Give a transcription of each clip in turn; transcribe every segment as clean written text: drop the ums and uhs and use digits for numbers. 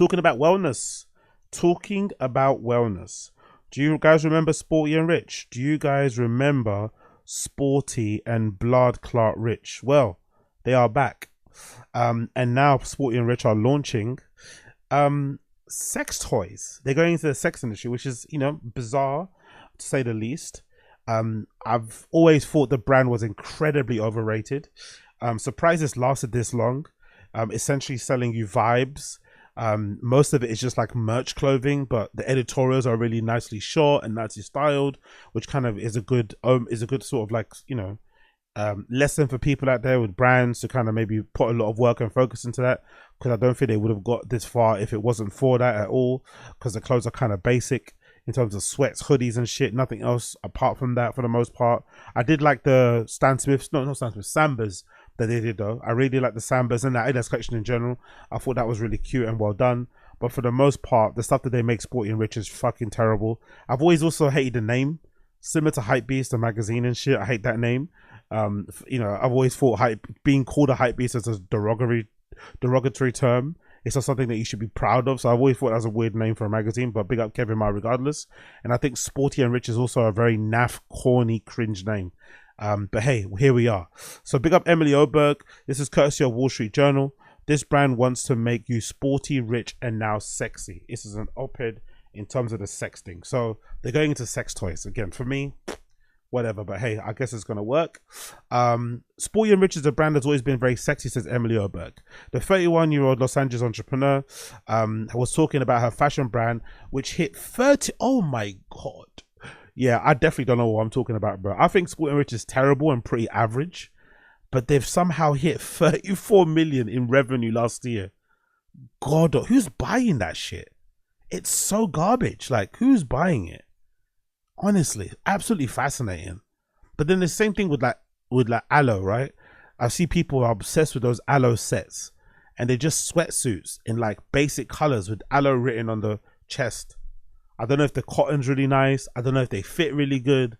Talking about wellness. Talking about wellness. Do you guys remember Sporty and Rich? Do you guys remember Sporty and Blood Clot Rich? Well, they are back. And now Sporty and Rich are launching sex toys. They're going into the sex industry, which is, bizarre to say the least. I've always thought the brand was incredibly overrated. Surprised it's lasted this long. Essentially selling you vibes. Most of it is just like merch clothing, but the editorials are really nicely shot and nicely styled, which kind of is a good sort of like, lesson for people out there with brands to kind of maybe put a lot of work and focus into that, because I don't think they would have got this far if it wasn't for that at all, because the clothes are kind of basic in terms of sweats, hoodies and shit, nothing else apart from that for the most part. I did like the Sambas that they did though. I really like the Sambas and the Adidas collection in general. I thought that was really cute and well done. But for the most part, the stuff that they make Sporty and Rich is fucking terrible. I've always also hated the name, similar to Hypebeast, the magazine and shit. I hate that name. I've always thought being called a Hypebeast is a derogatory term. It's not something that you should be proud of. So I've always thought that was a weird name for a magazine, but big up Kevin Ma regardless. And I think Sporty and Rich is also a very naff, corny, cringe name. But hey, here we are. So big up Emily Oberg. This is courtesy of Wall Street Journal. This brand wants to make you sporty, rich, and now sexy. This is an op-ed in terms of the sex thing. So they're going into sex toys. Again, for me, whatever, but hey, I guess it's gonna work. Sporty and Rich is a brand that's always been very sexy, says Emily Oberg. The 31-year-old Los Angeles entrepreneur was talking about her fashion brand, which hit 30. Oh my god. Yeah, I definitely don't know what I'm talking about, bro. I think Sporty and Rich is terrible and pretty average, but they've somehow hit 34 million in revenue last year. God, who's buying that shit? It's so garbage. Like, who's buying it? Honestly, absolutely fascinating. But then the same thing with Aloe, right? I see people are obsessed with those Aloe sets, and they're just sweatsuits in like basic colors with Aloe written on the chest. I don't know if the cotton's really nice. I don't know if they fit really good,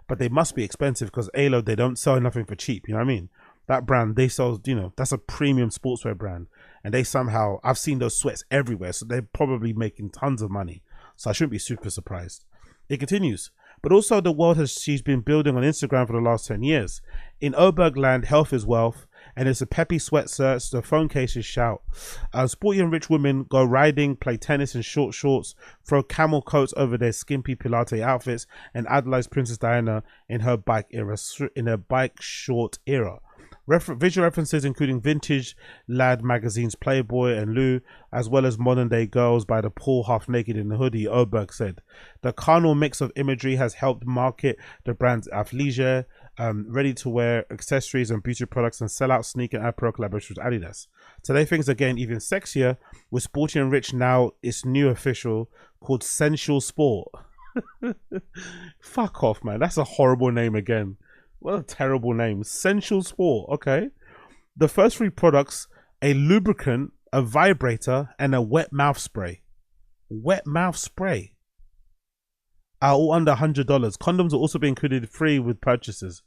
but they must be expensive because Aloe, they don't sell nothing for cheap. You know what I mean? That brand, they sell, that's a premium sportswear brand. And they somehow, I've seen those sweats everywhere. So they're probably making tons of money. So I shouldn't be super surprised. It continues. But also the world she's been building on Instagram for the last 10 years. In Oberg land, health is wealth, and it's a peppy sweatshirts, the phone cases shout. Sporty and rich women go riding, play tennis in short shorts, throw camel coats over their skimpy Pilate outfits, and idolize Princess Diana in her bike short era. Visual references including vintage lad magazines Playboy and Lou, as well as modern day girls by the pool half naked in the hoodie, Oberg said. The carnal mix of imagery has helped market the brand's athleisure, ready to wear accessories and beauty products, and sell out sneaker and apparel collaborations with Adidas. Today things are getting even sexier with Sporty and Rich now its new official called Sensual Sport. Fuck off, man. That's a horrible name again. What a terrible name. Sensual Sport. Okay. The first 3 products, a lubricant, a vibrator, and a wet mouth spray. Wet mouth spray. Are all under $100. Condoms will also be included free with purchases.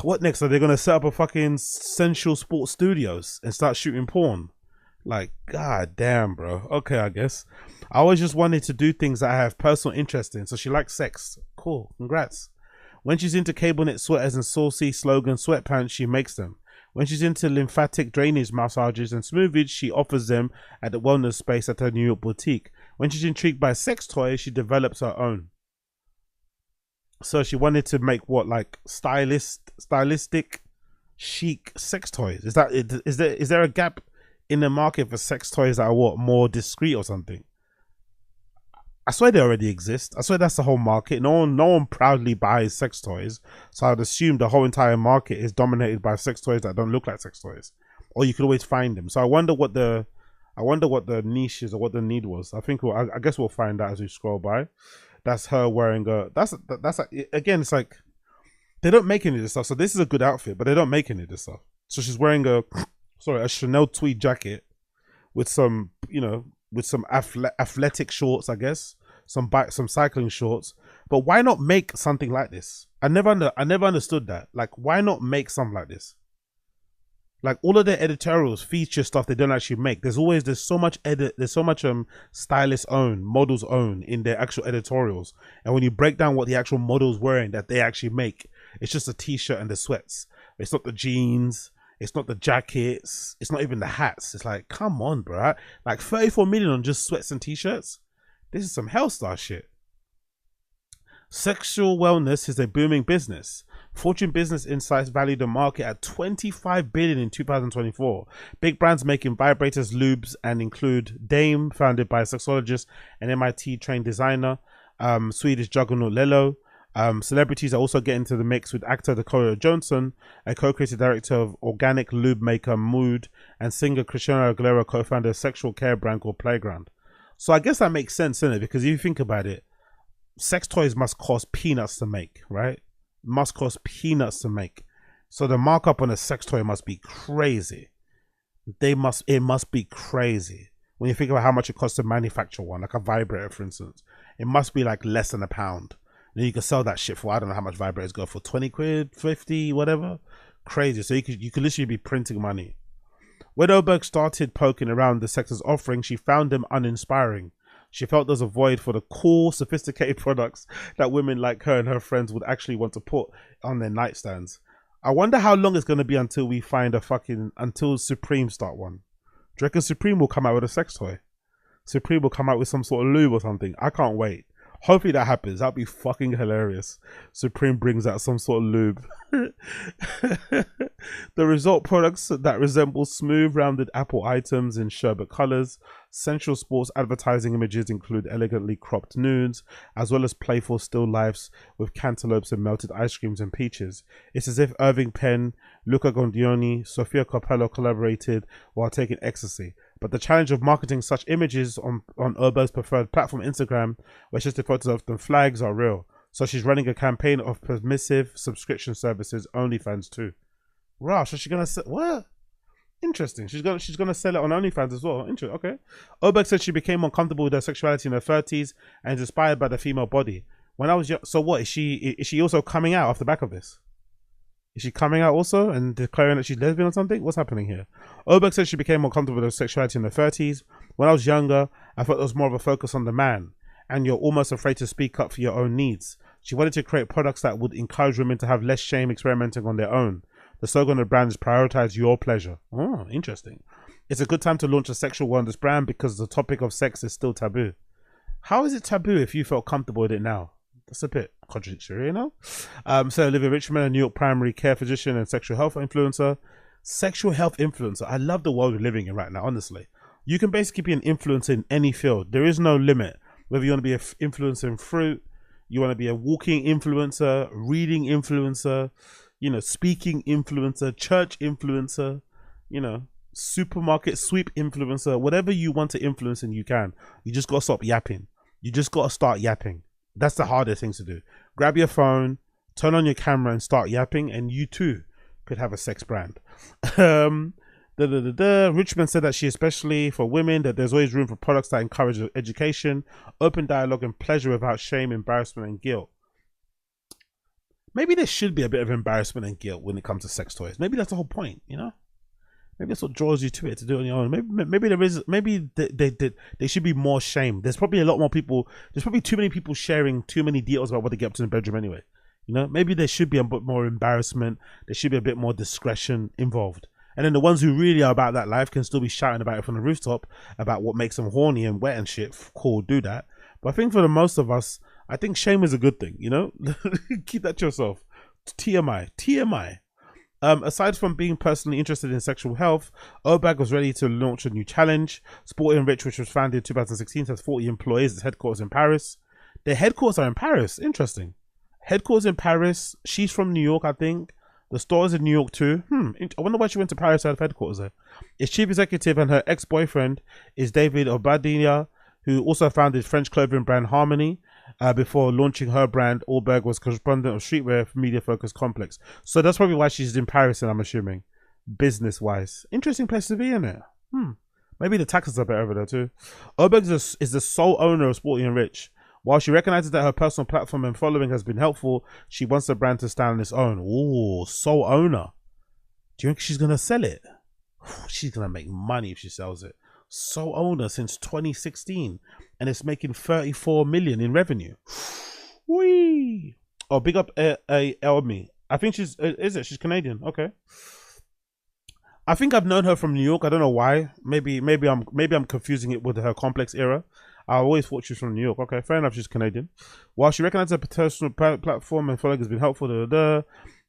What next? Are they going to set up a fucking Sensual Sport Studios and start shooting porn? Like, god damn, bro. Okay, I guess. I always just wanted to do things that I have personal interest in. So she likes sex. Cool. Congrats. When she's into cable knit sweaters and saucy slogan sweatpants, she makes them. When she's into lymphatic drainage massages and smoothage, she offers them at the wellness space at her New York boutique. When she's intrigued by sex toys, she develops her own. So she wanted to make what, like stylistic, chic sex toys? Is there a gap in the market for sex toys that are what, more discreet or something? I swear they already exist. I swear that's the whole market. No one proudly buys sex toys. So I'd assume the whole entire market is dominated by sex toys that don't look like sex toys. Or you could always find them. So I wonder what the niche is or what the need was. I guess we'll find out as we scroll by. That's her wearing again, it's like they don't make any of this stuff. So this is a good outfit, but they don't make any of this stuff. So she's wearing a Chanel tweed jacket with some, athletic shorts, I guess, some cycling shorts. But why not make something like this? I never understood that. Like, why not make something like this? Like all of their editorials feature stuff they don't actually make. There's so much stylists own, models own in their actual editorials. And when you break down what the actual model's wearing that they actually make, it's just a t-shirt and the sweats. It's not the jeans, it's not the jackets, it's not even the hats. It's like, come on, bro. Like 34 million on just sweats and t-shirts. This is some Hellstar shit. Sexual wellness is a booming business. Fortune Business Insights valued the market at $25 billion in 2024. Big brands making vibrators, lubes, and include Dame, founded by a sexologist and MIT-trained designer, Swedish juggernaut Lelo. Celebrities are also getting into the mix with actor Dakota Johnson, a co-creative director of organic lube maker Mood, and singer Christina Aguilera co-founded a sexual care brand called Playground. So I guess that makes sense, innit? Because if you think about it, sex toys must cost peanuts to make, right? Must cost peanuts to make. So the markup on a sex toy must be crazy. It must be crazy. When you think about how much it costs to manufacture one, like a vibrator, for instance, it must be like less than £1. Then you can sell that shit for, I don't know how much vibrators go for, 20 quid, 50, whatever. Crazy. So you could literally be printing money. When Oberg started poking around the sector's offering, she found them uninspiring. She felt there's a void for the cool, sophisticated products that women like her and her friends would actually want to put on their nightstands. I wonder how long it's going to be until we find until Supreme start one. Do you reckon Supreme will come out with a sex toy? Supreme will come out with some sort of lube or something. I can't wait. Hopefully that happens. That'd be fucking hilarious. Supreme brings out some sort of lube. The result, products that resemble smooth, rounded apple items in sherbet colors. Sensual sports advertising images include elegantly cropped nudes, as well as playful still lifes with cantaloupes and melted ice creams and peaches. It's as if Irving Penn, Luca Gondioni, Sofia Coppola collaborated while taking ecstasy. But the challenge of marketing such images on Oberg's preferred platform, Instagram, where she's the photos of the flags, are real. So she's running a campaign of permissive subscription services, OnlyFans too. Wow, so she's gonna sell what? Interesting. She's gonna sell it on OnlyFans as well. Interesting. Okay. Oberg said she became more comfortable with her sexuality in her 30s and is inspired by the female body. When I was young, so what is she also coming out off the back of this? Is she coming out also and declaring that she's lesbian or something? What's happening here? Oberg said she became more comfortable with her sexuality in her 30s. When I was younger, I thought there was more of a focus on the man, and you're almost afraid to speak up for your own needs. She wanted to create products that would encourage women to have less shame experimenting on their own. The slogan of the brand is prioritize your pleasure. Oh, interesting. It's a good time to launch a sexual wellness brand because the topic of sex is still taboo. How is it taboo if you felt comfortable with it now? That's a bit contradictory, you know? So Olivia Richmond, a New York primary care physician and sexual health influencer. Sexual health influencer. I love the world we're living in right now, honestly. You can basically be an influencer in any field. There is no limit. Whether you want to be an influencer in fruit, you want to be a walking influencer, reading influencer, you know, speaking influencer, church influencer, you know, supermarket sweep influencer, whatever you want to influence and you can. You just got to stop yapping. You just got to start yapping. That's the hardest thing to do. Grab your phone, turn on your camera and start yapping, and you too could have a sex brand. Richmond said that she, especially for women, that there's always room for products that encourage education, open dialogue, and pleasure without shame, embarrassment, and guilt. Maybe there should be a bit of embarrassment and guilt when it comes to sex toys. Maybe that's the whole point, you know? Maybe that's what draws you to it, to do it on your own. Maybe there is. Maybe they should be more shame. There's probably a lot more people. There's probably too many people sharing too many details about what they get up to in the bedroom anyway. You know, maybe there should be a bit more embarrassment. There should be a bit more discretion involved. And then the ones who really are about that life can still be shouting about it from the rooftop about what makes them horny and wet and shit. Cool, do that. But I think for the most of us, I think shame is a good thing. You know, keep that to yourself. TMI. Aside from being personally interested in sexual health, Oberg was ready to launch a new challenge. Sporty and Rich, which was founded in 2016, has 40 employees. Its headquarters in Paris. Their headquarters are in Paris. Interesting. Headquarters in Paris. She's from New York, I think. The store is in New York too. I wonder why she went to Paris to have headquarters there. Its chief executive and her ex-boyfriend is David Obadiah, who also founded French clothing brand Harmony. Before launching her brand, Oberg was correspondent of streetwear for media focused Complex. So that's probably why she's in Paris, and I'm assuming, business wise. Interesting place to be, isn't it? Maybe the taxes are better over there too. Oberg is the sole owner of Sporty and Rich. While she recognizes that her personal platform and following has been helpful, she wants the brand to stand on its own. Ooh, sole owner. Do you think she's gonna sell it? She's gonna make money if she sells it. Sole owner since 2016, and it's making 34 million in revenue. Whee! Oh, big up Elmi. I think she's is it? She's Canadian. Okay. I think I've known her from New York. I don't know why. Maybe I'm confusing it with her Complex era. I always thought she was from New York. Okay, fair enough. She's Canadian. While she recognizes her personal platform and following has been helpful,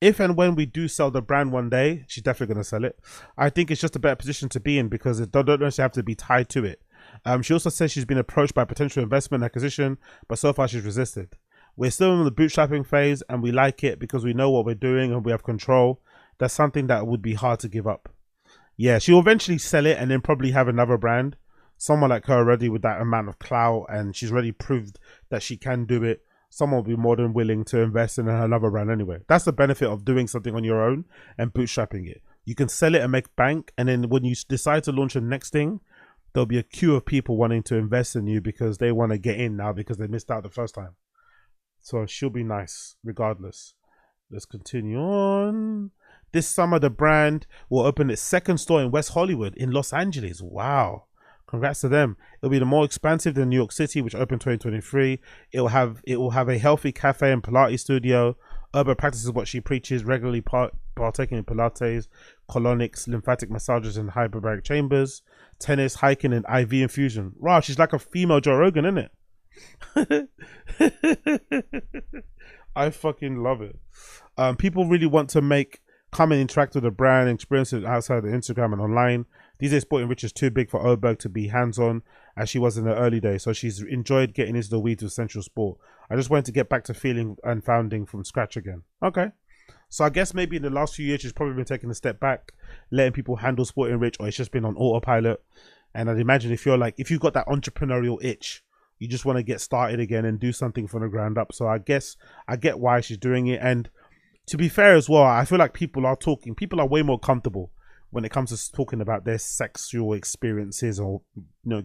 if and when we do sell the brand one day, she's definitely going to sell it. I think it's just a better position to be in because it don't necessarily have to be tied to it. She also says she's been approached by potential investment acquisition, but so far she's resisted. We're still in the bootstrapping phase and we like it because we know what we're doing and we have control. That's something that would be hard to give up. Yeah, she'll eventually sell it and then probably have another brand. Someone like her already with that amount of clout and she's already proved that she can do it. Someone will be more than willing to invest in another brand anyway. That's the benefit of doing something on your own and bootstrapping it. You can sell it and make bank, and then when you decide to launch the next thing, there'll be a queue of people wanting to invest in you because they want to get in now because they missed out the first time. So she'll be nice regardless. Let's continue on. This summer, the brand will open its second store in West Hollywood in Los Angeles. Wow. Congrats to them. It'll be the more expansive than New York City, which opened 2023. It will have a healthy cafe and Pilates studio. Urban practices what she preaches, regularly partaking in Pilates, colonics, lymphatic massages, and hyperbaric chambers, tennis, hiking, and IV infusion. Wow, she's like a female Joe Rogan, isn't it? I fucking love it. People really want to come and interact with the brand, experience it outside of Instagram and online. These days, Sporty and Rich is too big for Oberg to be hands-on as she was in the early days, so she's enjoyed getting into the weeds of Central Sport. I just wanted to get back to feeling and founding from scratch again. Okay. So I guess maybe in the last few years, she's probably been taking a step back, letting people handle Sporty and Rich, or it's just been on autopilot. And I'd imagine if you've got that entrepreneurial itch, you just want to get started again and do something from the ground up. So I guess I get why she's doing it. And to be fair as well, I feel like people are way more comfortable when it comes to talking about their sexual experiences or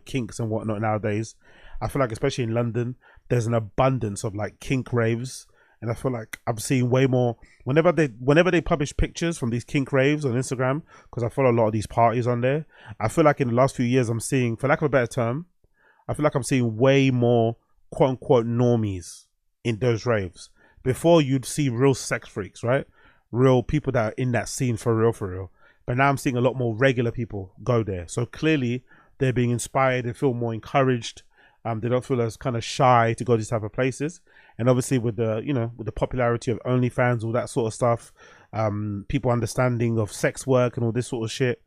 kinks and whatnot nowadays. I feel like especially in London, there's an abundance of like kink raves, and I feel like I'm seeing way more whenever they publish pictures from these kink raves on Instagram, because I follow a lot of these parties on there. I feel like in the last few years I'm seeing, for lack of a better term, I feel like I'm seeing way more quote unquote normies in those raves. Before you'd see real sex freaks, right? Real people that are in that scene for real. But now I'm seeing a lot more regular people go there. So clearly they're being inspired. They feel more encouraged. They don't feel as kind of shy to go to these type of places. And obviously with the popularity of OnlyFans, all that sort of stuff, people understanding of sex work and all this sort of shit,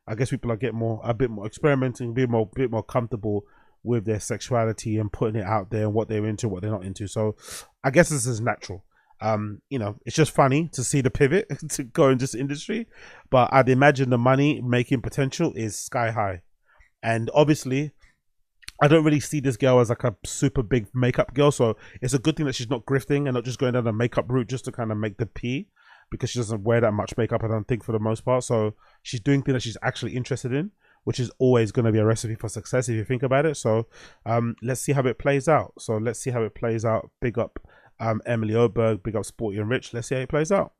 I guess people are a bit more experimenting, a bit more comfortable with their sexuality and putting it out there and what they're into, what they're not into. So I guess this is natural. It's just funny to see the pivot to go in this industry, but I'd imagine the money making potential is sky high. And obviously I don't really see this girl as like a super big makeup girl, so it's a good thing that she's not grifting and not just going down the makeup route just to kind of make the P, because she doesn't wear that much makeup, I don't think, for the most part. So she's doing things that she's actually interested in, which is always going to be a recipe for success if you think about it. So let's see how it plays out. Big up Emily Oberg, big up Sporty and Rich. Let's see how it plays out.